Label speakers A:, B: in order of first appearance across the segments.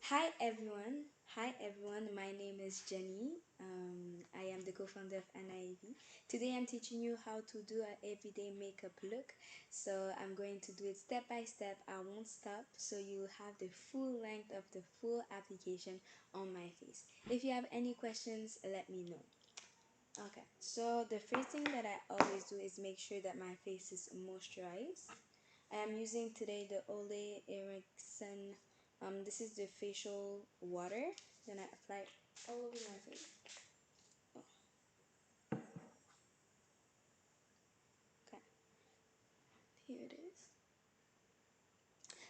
A: Hi everyone. My name is Jenny. I am the co-founder of NIV. Today I'm teaching you how to do an everyday makeup look. So I'm going to do it step by step. I won't stop. So you will have the full length of the full application on my face. If you have any questions, let me know. Okay. So the first thing that I always do is make sure that my face is moisturized. I am using today the Ole Erickson. This is the facial water. Then I apply it all over my face. Oh, okay, here it is.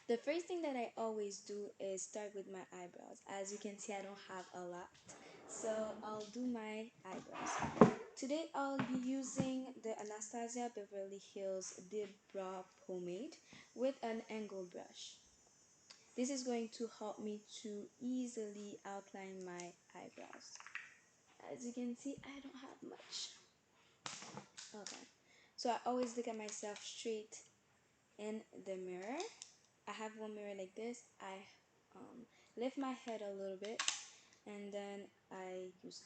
A: The first thing that I always do is start with my eyebrows. As you can see, I don't have a lot, so I'll do my eyebrows. Today I'll be using the Anastasia Beverly Hills Deep Brow Pomade with an angle brush. This is going to help me to easily outline my eyebrows. As you can see, I don't have much. Okay. So I always look at myself straight in the mirror. I have one mirror like this. I lift my head a little bit and then I use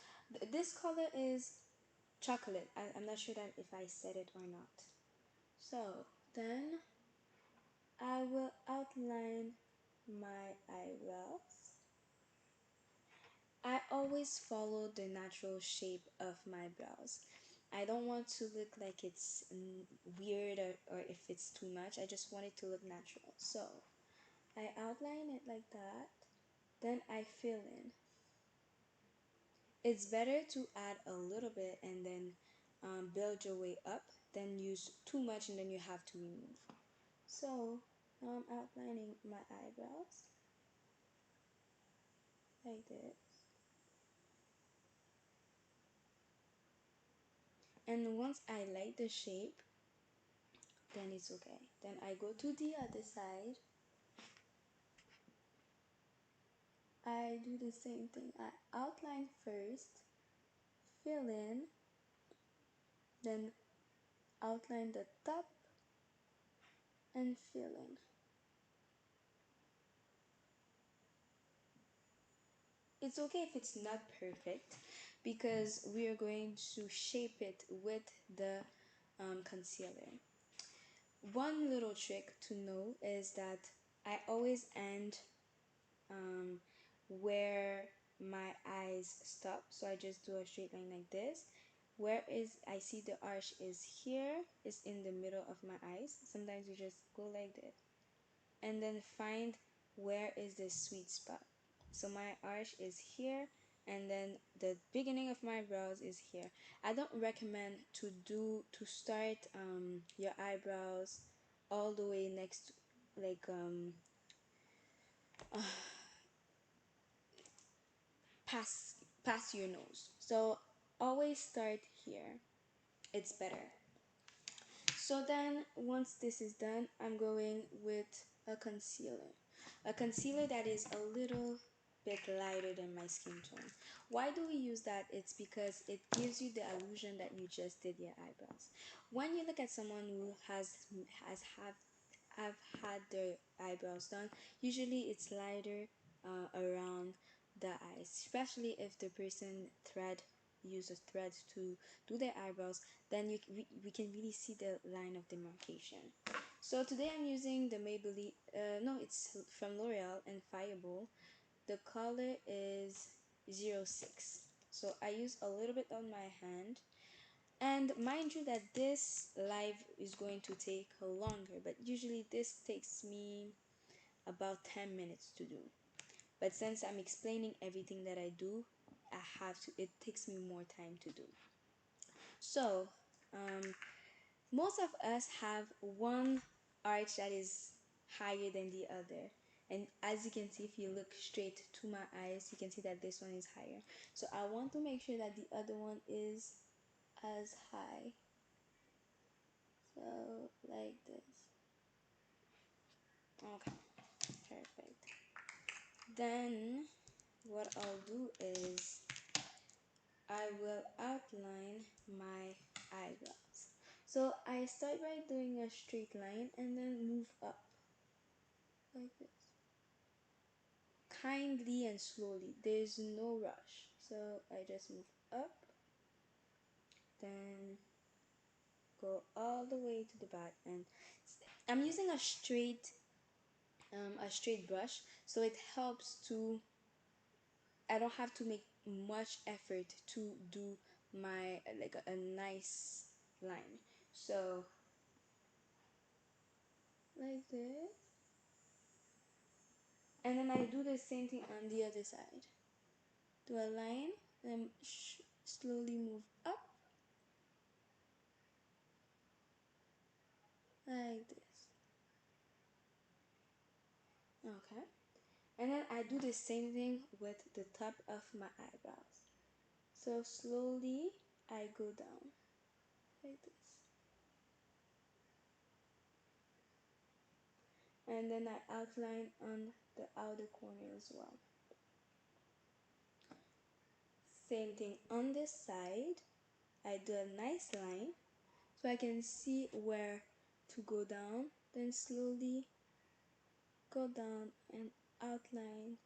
A: this color is chocolate. I'm not sure that if I said it or not. So then I will outline my eyebrows. I always follow the natural shape of my brows. I don't want to look like it's weird or if it's too much. I just want it to look natural. So I outline it like that. Then I fill in. It's better to add a little bit and then build your way up than use too much and then you have to remove. So now I'm outlining my eyebrows like this. And once I like the shape, then it's okay. Then I go to the other side. I do the same thing. I outline first, fill in, then outline the top and fill in. It's okay if it's not perfect because we are going to shape it with the concealer. One little trick to know is that I always end um, where my eyes stop. So I just do a straight line like this. Where is I see the arch is here, is in the middle of my eyes. Sometimes you just go like this. And then find where is the sweet spot. So my arch is here and then the beginning of my brows is here. I don't recommend to start your eyebrows all the way next like uh, past your nose. So always start here. It's better. So then once this is done, I'm going with a concealer. A concealer that is a little bit lighter than my skin tone. Why do we use that? It's because it gives you the illusion that you just did your eyebrows. When you look at someone who has have had their eyebrows done, usually it's lighter around the eyes, especially if the person uses thread to do their eyebrows, then we can really see the line of demarcation. So today I'm using the Maybelline, no, it's from L'Oreal and Fireball. The color is 06. So I use a little bit on my hand. And mind you that this live is going to take longer, but usually this takes me about 10 minutes to do. But since I'm explaining everything that I do, it takes me more time to do. So, most of us have one arch that is higher than the other. And as you can see, if you look straight to my eyes, you can see that this one is higher. So I want to make sure that the other one is as high. So like this. Okay, perfect. Then what I'll do is I will outline my eyebrows. So I start by doing a straight line and then move up like this. kindly and slowly. There's no rush. So I just move up, then go all the way to the back, and I'm using a straight brush, so it helps to, I don't have to make much effort to do my like a nice line. So like this, and then I do the same thing on the other side. Do a line, then slowly move up like this. Okay, and then I do the same thing with the top of my eyebrows. So slowly I go down like this, and then I outline on the outer corner as well. Same thing on this side. I do a nice line so I can see where to go down, then slowly go down and outline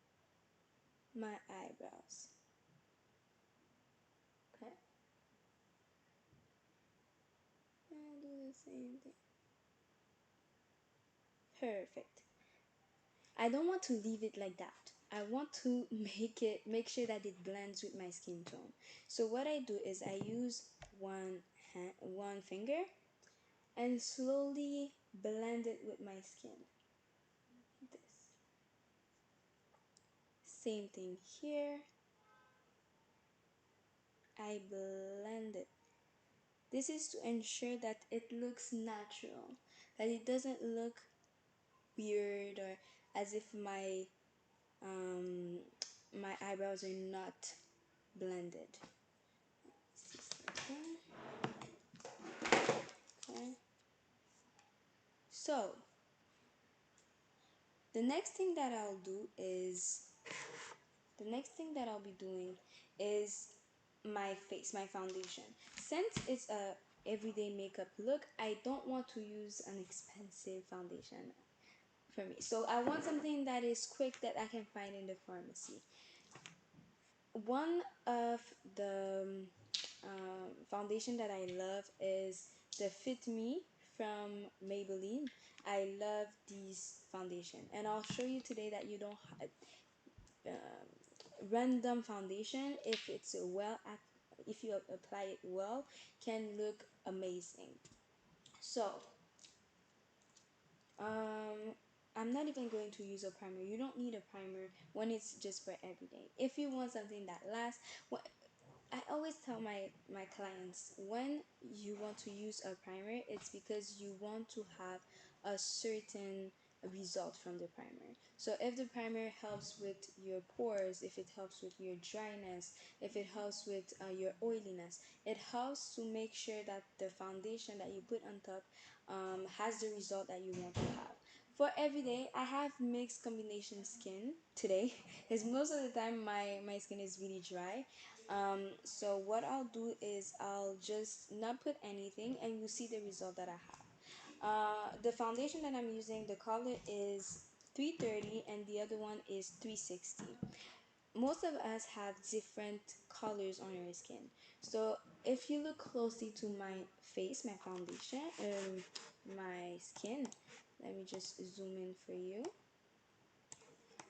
A: my eyebrows. Okay, and do the same thing. Perfect. I don't want to leave it like that. I want to make sure that it blends with my skin tone. So what I do is I use one finger and slowly blend it with my skin. This. Same thing here. I blend it. This is to ensure that it looks natural, that it doesn't look weird or as if um, my eyebrows are not blended. Okay. So the next thing that I'll do is the next thing that I'll be doing is my face, my foundation. Since it's a everyday makeup look, I don't want to use an expensive foundation for me. So I want something that is quick that I can find in the pharmacy. One of the foundation that I love is the Fit Me from Maybelline. I love these foundation, and I'll show you today that you don't random foundation, if it's if you apply it well, can look amazing. So um I'm not even going to use a primer. You don't need a primer when it's just for everyday. If you want something that lasts, I always tell my clients, when you want to use a primer, it's because you want to have a certain result from the primer. So if the primer helps with your pores, if it helps with your dryness, if it helps with your oiliness, it helps to make sure that the foundation that you put on top has the result that you want to have. For everyday, I have mixed combination skin today because most of the time my skin is really dry. So what I'll do is I'll just not put anything and you see the result that I have. The foundation that I'm using, the color is 330 and the other one is 360. Most of us have different colors on our skin. So if you look closely to my face, my foundation, my skin, let me just zoom in for you.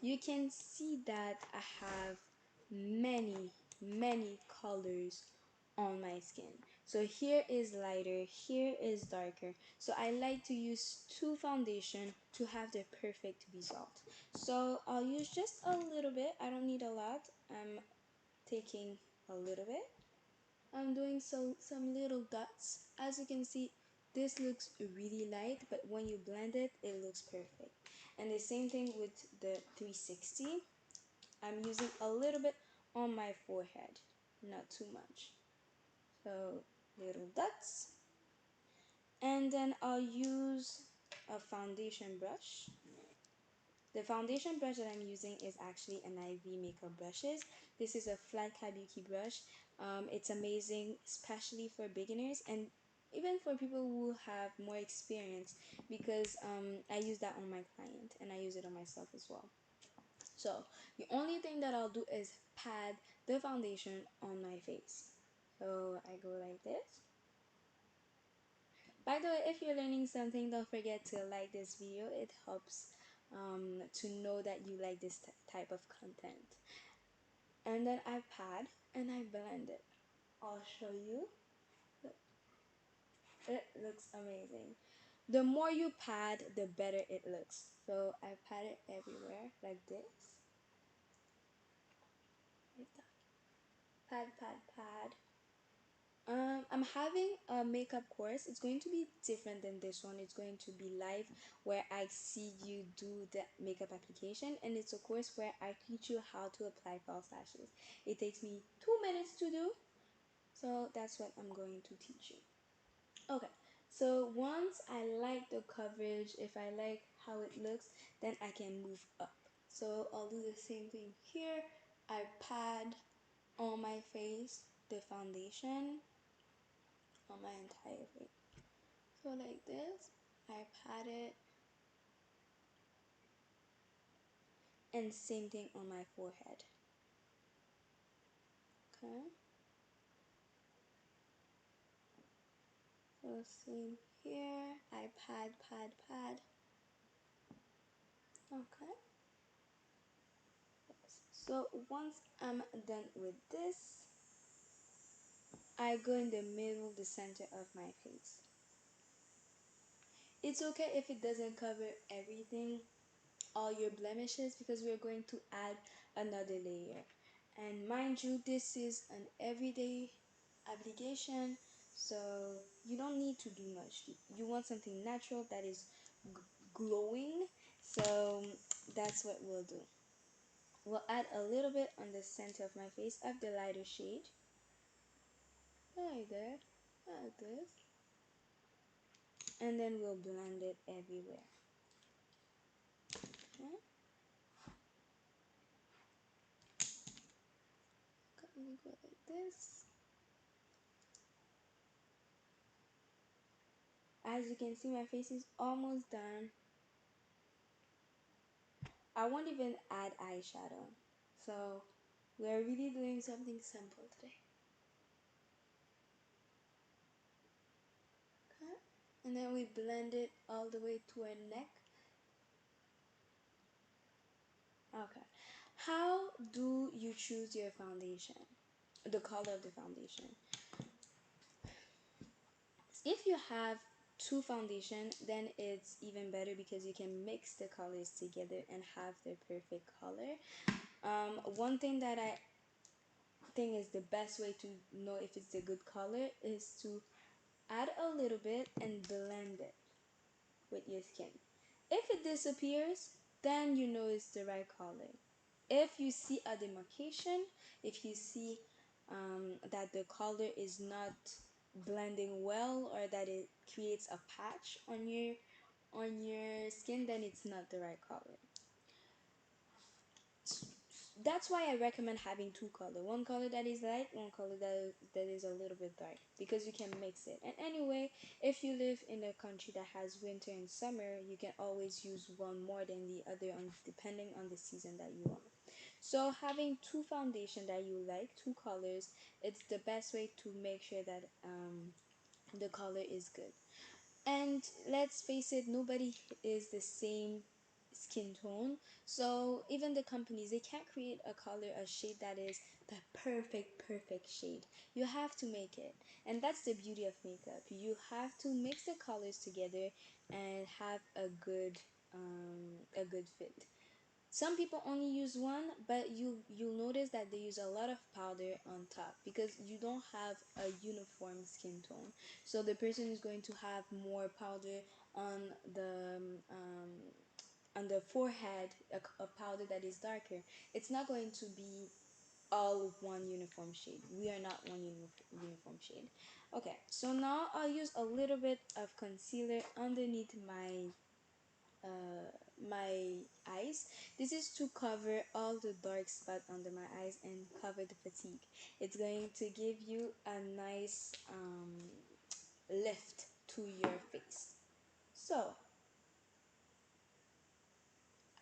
A: You can see that I have many colors on my skin. So here is lighter, here is darker. So I like to use two foundation to have the perfect result. So I'll use just a little bit. I don't need a lot. I'm taking a little bit. I'm doing some little dots. As you can see, this looks really light, but when you blend it, it looks perfect. And the same thing with the 360. I'm using a little bit on my forehead, not too much. So little dots. And then I'll use a foundation brush. The foundation brush that I'm using is actually an IV makeup brushes. This is a flat kabuki brush. It's amazing, especially for beginners and even for people who have more experience, because I use that on my client and I use it on myself as well. So the only thing that I'll do is pat the foundation on my face. So I go like this. By the way, if you're learning something, don't forget to like this video. It helps to know that you like this type of content. And then I pat and I blend it. I'll show you. Look, it looks amazing. The more you pat, the better it looks. So I pat it everywhere like this. Like that. Pat, pat, pat. I'm having a makeup course. It's going to be different than this one. It's going to be live where I see you do the makeup application, and it's a course where I teach you how to apply false lashes. It takes me 2 minutes to do, so that's what I'm going to teach you. Okay, so once I like the coverage, if I like how it looks, then I can move up. So I'll do the same thing here. I pat on my face the foundation on my entire face. So like this, I pat it, and same thing on my forehead. Okay. So same here, I pat, pat, pat. Okay. So once I'm done with this, I go in the middle, the center of my face. It's okay if it doesn't cover everything, all your blemishes, because we're going to add another layer. And mind you, this is an everyday application, so you don't need to do much. You want something natural that is glowing, so that's what we'll do. We'll add a little bit on the center of my face of the lighter shade, like that, like this, and then we'll blend it everywhere. Okay. We go like this. As you can see, my face is almost done. I won't even add eyeshadow. So we're really doing something simple today. Okay. And then we blend it all the way to our neck. Okay. How do you choose your foundation? The color of the foundation. If you have two foundation, then it's even better because you can mix the colors together and have the perfect color. One thing that I think is the best way to know if it's a good color is to add a little bit and blend it with your skin. If it disappears, then you know it's the right color. If you see a demarcation, if you see that the color is not blending well, or that it creates a patch on your skin, then it's not the right color. That's why I recommend having two color. One color that is light, one color that is a little bit dark, because you can mix it. And anyway, if you live in a country that has winter and summer, you can always use one more than the other depending on the season that you are. So having two foundation that you like, two colors, it's the best way to make sure that the color is good. And let's face it, nobody is the same skin tone. So even the companies, they can't create a color, a shade that is the perfect shade. You have to make it. And that's the beauty of makeup. You have to mix the colors together and have a good fit. Some people only use one, but you'll notice that they use a lot of powder on top because you don't have a uniform skin tone. So the person is going to have more powder on the forehead, a powder that is darker. It's not going to be all one uniform shade. We are not one uniform shade. Okay, so now I'll use a little bit of concealer underneath uh, my eyes. This is to cover all the dark spot under my eyes and cover the fatigue. It's going to give you a nice lift to your face. So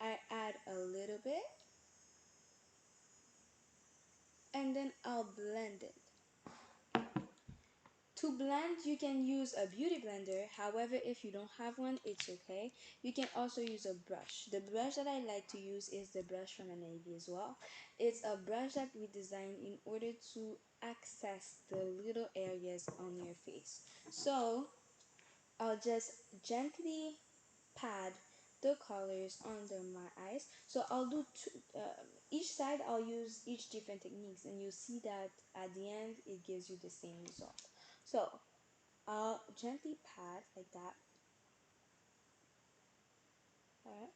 A: I add a little bit and then I'll blend it. To blend, you can use a beauty blender. However, if you don't have one, it's okay. You can also use a brush. The brush that I like to use is the brush from Navy as well. It's a brush that we designed in order to access the little areas on your face. So I'll just gently pad the colors under my eyes. So I'll do each side. I'll use each different techniques, and you'll see that at the end it gives you the same result. So I'll gently pat like that. Alright.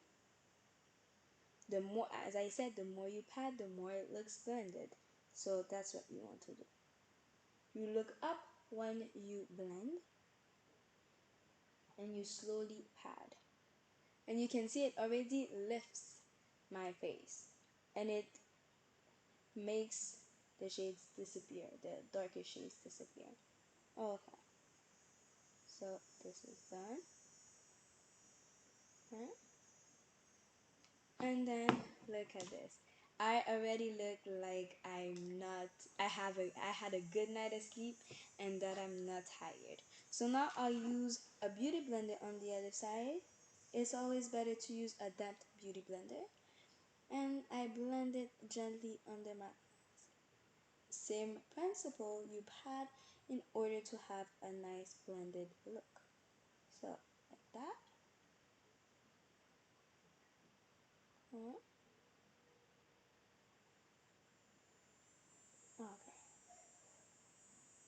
A: The more, as I said, the more you pat, the more it looks blended. So that's what you want to do. You look up when you blend, and you slowly pat. And you can see it already lifts my face, and it makes the shades disappear, the darker shades disappear. Okay, so this is done. Right? And then look at this. I already look like I'm not, I had a good night of sleep and that I'm not tired. So now I'll use a beauty blender on the other side. It's always better to use a damp beauty blender. And I blend it gently under my eyes. Same principle, you pat in order to have a nice blended look. So like that. Okay.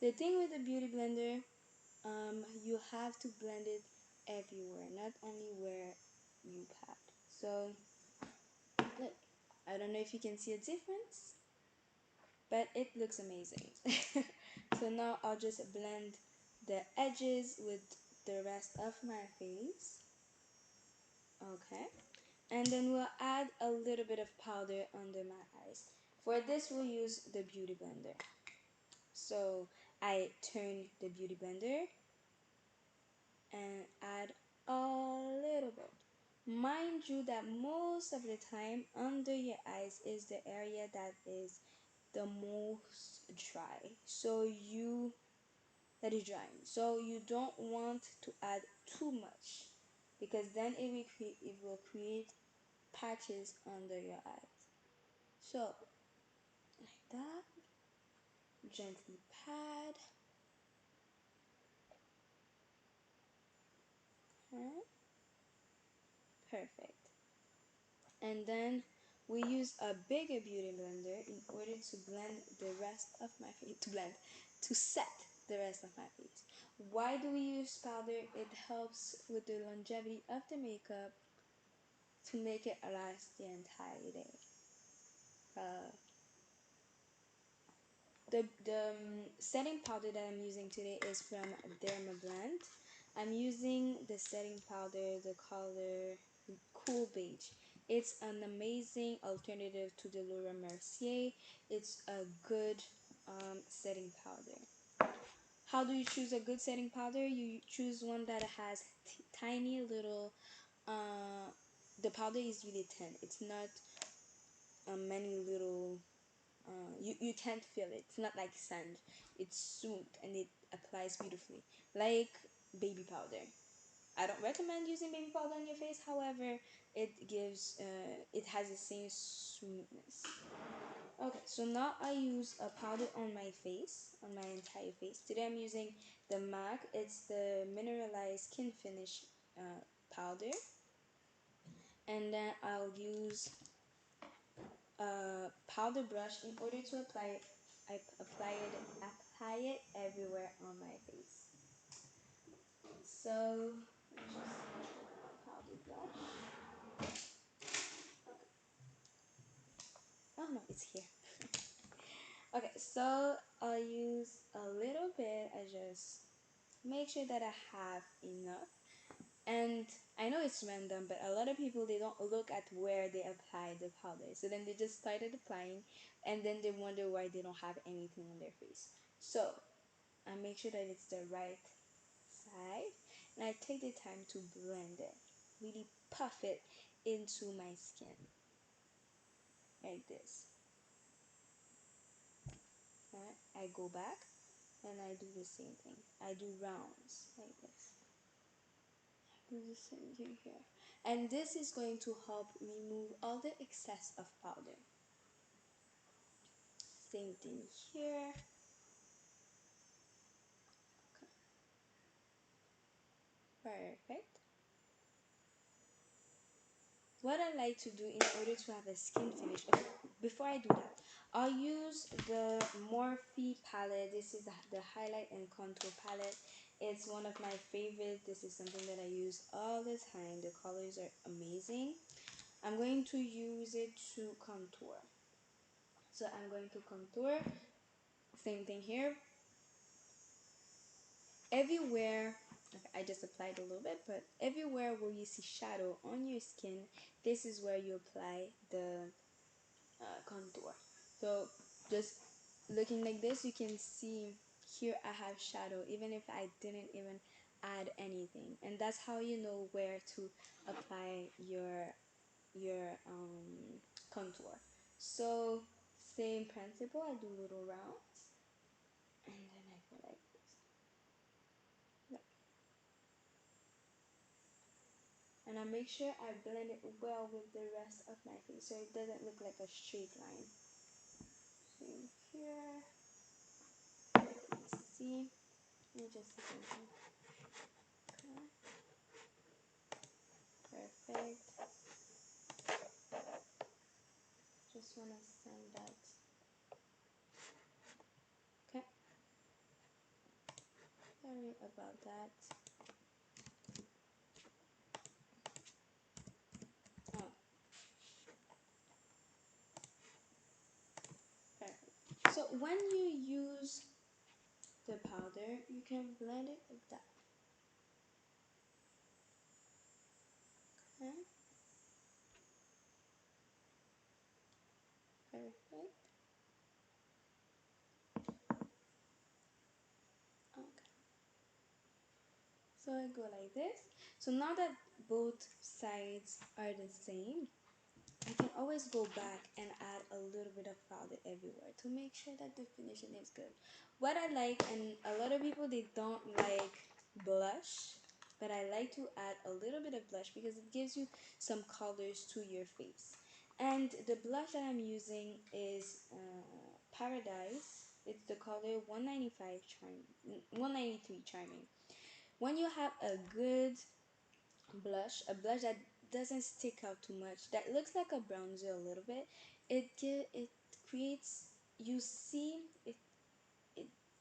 A: The thing with the beauty blender, you have to blend it everywhere, not only where you pat. So look, I don't know if you can see a difference, but it looks amazing. So now I'll just blend the edges with the rest of my face. Okay. And then we'll add a little bit of powder under my eyes. For this, we'll use the beauty blender. So I turn the beauty blender and add a little bit. Mind you that most of the time under your eyes is the area that is the most dry. So you that is drying. So you don't want to add too much because then it will create patches under your eyes. So like that, gently pat. Okay. Perfect. And then we use a bigger beauty blender in order to blend the rest of my face, to set the rest of my face. Why do we use powder? It helps with the longevity of the makeup to make it last the entire day. Uh, the setting powder that I'm using today is from Dermablend. I'm using the setting powder, the color Cool Beige. It's an amazing alternative to the Laura Mercier. It's a good setting powder. How do you choose a good setting powder? You choose one that has tiny little, the powder is really thin. It's not many little, you can't feel it. It's not like sand. It's smooth and it applies beautifully. Like baby powder. I don't recommend using baby powder on your face. However, it has the same smoothness. Okay, so now I use a powder on my face, on my entire face. Today I'm using the MAC. It's the Mineralized Skin Finish powder. And then I'll use a powder brush in order to apply it. I apply it everywhere on my face. So just powder brush. Oh no, it's here. Okay, so I'll use a little bit. I just make sure that I have enough. And I know it's random, but a lot of people, they don't look at where they apply the powder. So then they just started applying and then they wonder why they don't have anything on their face. So I make sure that it's the right side and I take the time to blend it. Really puff it into my skin like this. I go back and I do the same thing. I do rounds like this. Do the same thing here. And this is going to help remove all the excess of powder. Same thing here. Okay. Perfect. What I like to do in order to have a skin finish, okay, before I do that, I'll use the Morphe palette. This is the highlight and contour palette. It's one of my favorites. This is something that I use all the time. The colors are amazing. I'm going to use it to contour. So I'm going to contour. Same thing here. Everywhere, okay, I just applied a little bit, but everywhere where you see shadow on your skin, this is where you apply the contour. So just looking like this, you can see here I have shadow even if I didn't even add anything, and that's how you know where to apply your contour. So same principle, I do little rounds and then I go like this. Look. And I make sure I blend it well with the rest of my face so it doesn't look like a straight line. Same here. Let's see. Let me just see something. Okay. Perfect. Just want to send that. Okay. Sorry about that. Oh, perfect. So when you use the powder, you can blend it like that. Okay. Perfect. Okay. So I go like this. So now that both sides are the same, I can always go back and add a little bit of powder everywhere to make sure that the finishing is good. What I like, and a lot of people they don't like blush, but I like to add a little bit of blush because it gives you some colors to your face. And the blush that I'm using is Paradise. It's the color 195 Charming, 193 Charming. When you have a good a blush that doesn't stick out too much, that looks like a bronzer a little bit, it creates, you see, it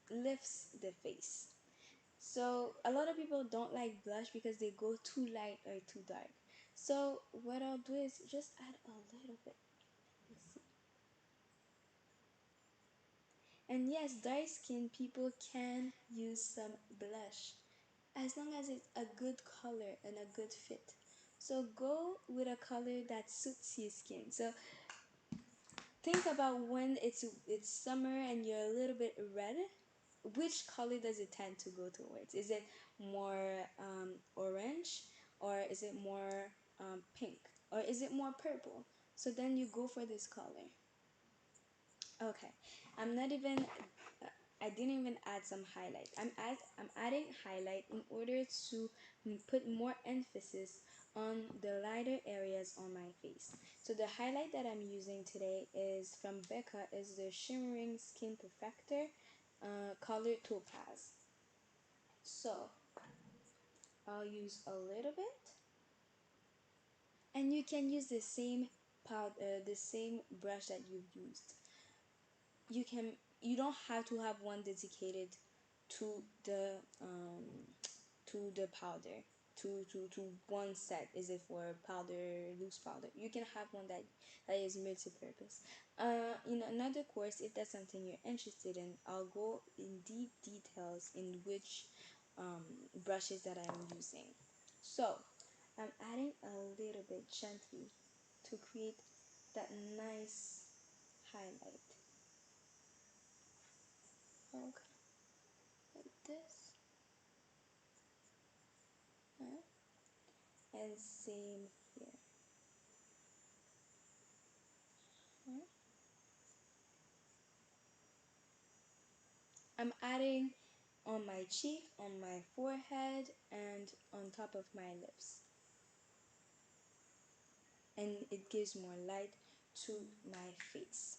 A: lifts the face. So a lot of people don't like blush because they go too light or too dark. So what I'll do is just add a little bit. Let's see. And yes, dark skin people can use some blush as long as it's a good color and a good fit. So go with a color that suits your skin. So think about when it's summer and you're a little bit red. Which color does it tend to go towards? Is it more orange, or is it more pink, or is it more purple? So then you go for this color. Okay, I'm not even. I didn't even add some highlight. I'm adding highlight in order to put more emphasis on the lighter areas on my face. So the highlight that I'm using today is from Becca. Is the Shimmering Skin Perfector color Topaz. So I'll use a little bit, and you can use the same powder, the same brush that you've used. You don't have to have one dedicated to the powder, to one set. Is it for powder, loose powder? You can have one that is multi-purpose. In another course, if that's something you're interested in, I'll go in deep details in which brushes that I'm using. So I'm adding a little bit gently to create that nice highlight. Okay, like this. Huh? And same here. Huh? I'm adding on my cheek, on my forehead, and on top of my lips. And it gives more light to my face.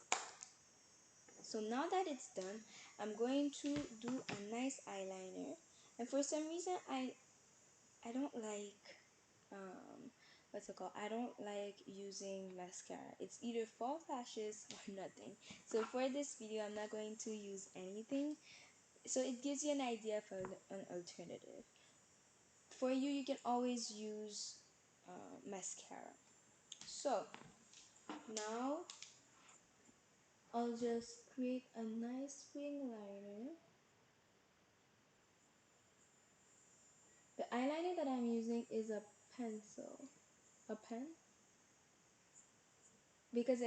A: So now that it's done, I'm going to do a nice eyeliner. And for some reason, I don't like what's it called? I don't like using mascara. It's either false lashes or nothing. So for this video, I'm not going to use anything. So it gives you an idea for an alternative. For you, you can always use mascara. So now I'll just create a nice wing liner. The eyeliner that I'm using is a pencil. A pen? Because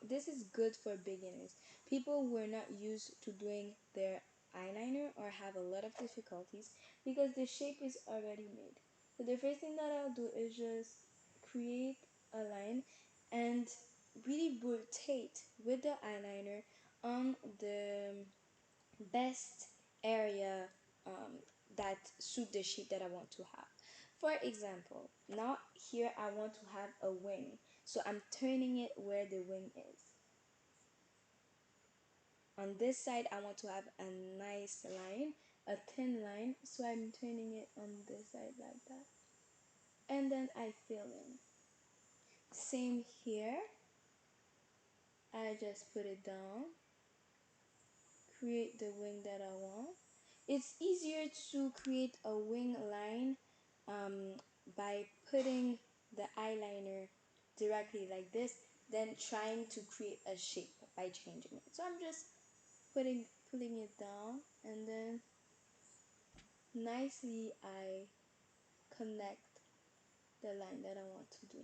A: this is good for beginners, people who are not used to doing their eyeliner or have a lot of difficulties, because the shape is already made. So the first thing that I'll do is just create a line and really rotate with the eyeliner on the best area um, that suit the shape that I want to have. For example, now here I want to have a wing. So I'm turning it where the wing is. On this side, I want to have a nice line, a thin line. So I'm turning it on this side like that. And then I fill in. Same here. I just put it down, create the wing that I want. It's easier to create a wing line um, by putting the eyeliner directly like this than trying to create a shape by changing it. So I'm just putting it down, and then nicely I connect the line that I want to do.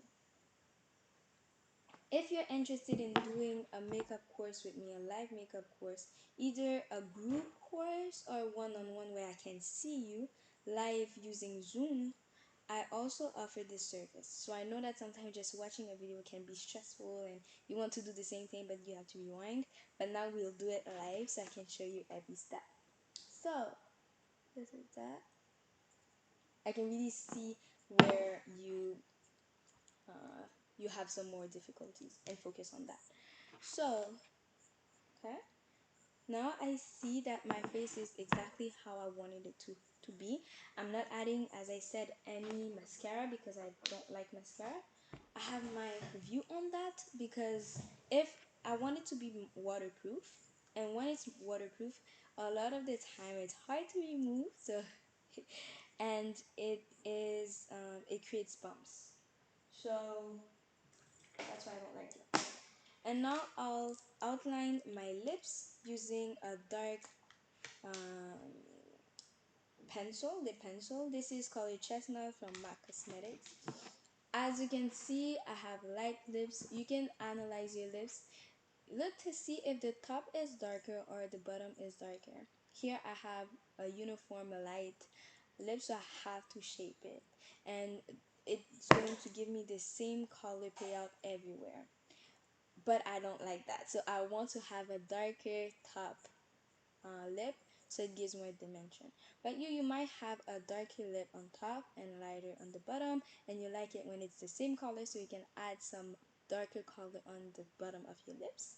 A: If you're interested in doing a makeup course with me, a live makeup course, either a group course or one-on-one where I can see you live using Zoom, I also offer this service. So I know that sometimes just watching a video can be stressful and you want to do the same thing but you have to rewind. But now we'll do it live so I can show you every step. So this is that. I can really see where you have some more difficulties and focus on that. So, okay. Now I see that my face is exactly how I wanted it to be. I'm not adding, as I said, any mascara because I don't like mascara. I have my view on that because if I want it to be waterproof, and when it's waterproof, a lot of the time it's hard to remove. So, and it creates bumps. So that's why I don't like it. And now I'll outline my lips using a dark um, lip pencil. This is called Chestnut from MAC Cosmetics. As you can see, I have light lips. You can analyze your lips. Look to see if the top is darker or the bottom is darker. Here I have a uniform light lip, so I have to shape it. And it's going to give me the same color payout everywhere. But I don't like that. So I want to have a darker top lip so it gives more dimension. But you might have a darker lip on top and lighter on the bottom, and you like it when it's the same color, so you can add some darker color on the bottom of your lips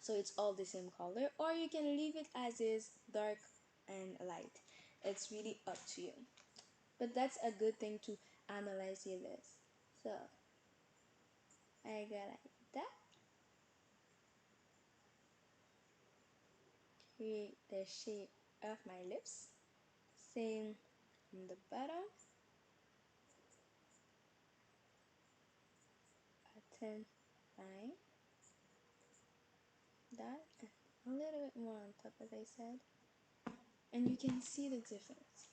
A: so it's all the same color, or you can leave it as is, dark and light. It's really up to you, but that's a good thing to analyze your lips. So I go like that, create the shape of my lips, same on the bottom, a thin line, that, and a little bit more on top, as I said, and you can see the difference.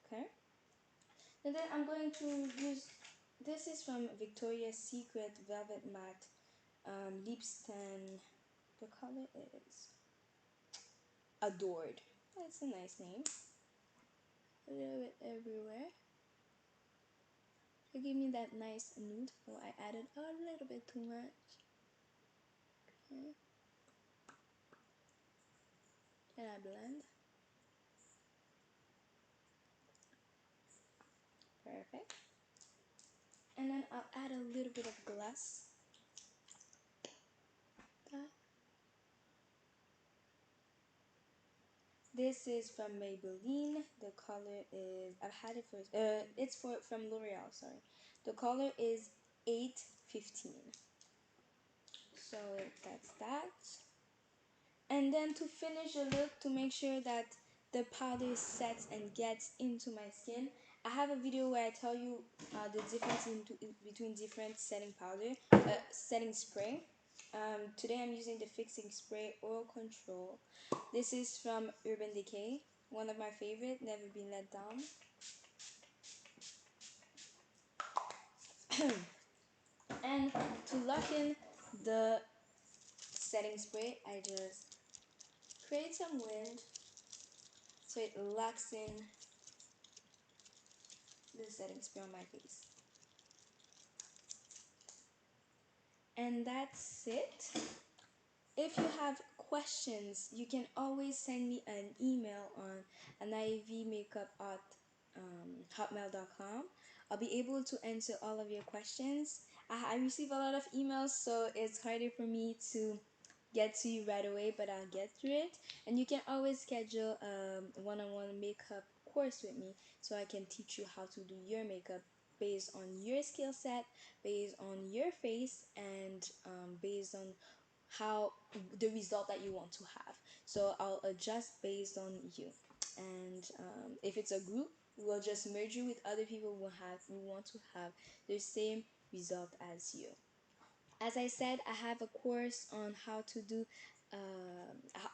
A: Okay, and then I'm going to use, this is from Victoria's Secret Velvet Matte Lip Stain. The color is Adored. That's a nice name. A little bit everywhere to give me that nice nude. Oh, I added a little bit too much. Okay. and I blend. Perfect. And then I'll add a little bit of glass. This is from Maybelline. The color is, I've had it for, it's from L'Oreal, sorry. The color is 815. So that's that. And then to finish the look, to make sure that the powder sets and gets into my skin, I have a video where I tell you the difference between different setting powder, setting spray. Today I'm using the Fixing Spray Oil Control. This is from Urban Decay, one of my favorite, never been let down. And to lock in the setting spray, I just create some wind so it locks in the setting spray on my face. And that's it. If you have questions, you can always send me an email on naivmakeup at hotmail.com. I'll be able to answer all of your questions. I receive a lot of emails, so it's harder for me to get to you right away, but I'll get through it. And you can always schedule a one-on-one makeup course with me so I can teach you how to do your makeup based on your skill set, based on your face, and based on how the result that you want to have. So I'll adjust based on you. And if it's a group, we'll just merge you with other people who want to have the same result as you. As I said, I have a course on how to do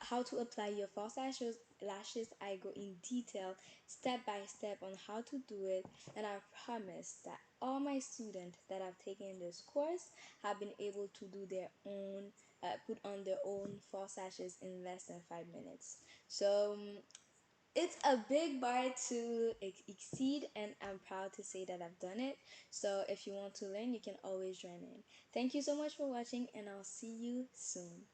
A: how to apply your false lashes. I go in detail, step by step, on how to do it, and I promise that all my students that have taken this course have been able to do their own, put on their own false lashes in less than 5 minutes. So it's a big bar to exceed, and I'm proud to say that I've done it. So if you want to learn, you can always join in. Thank you so much for watching, and I'll see you soon.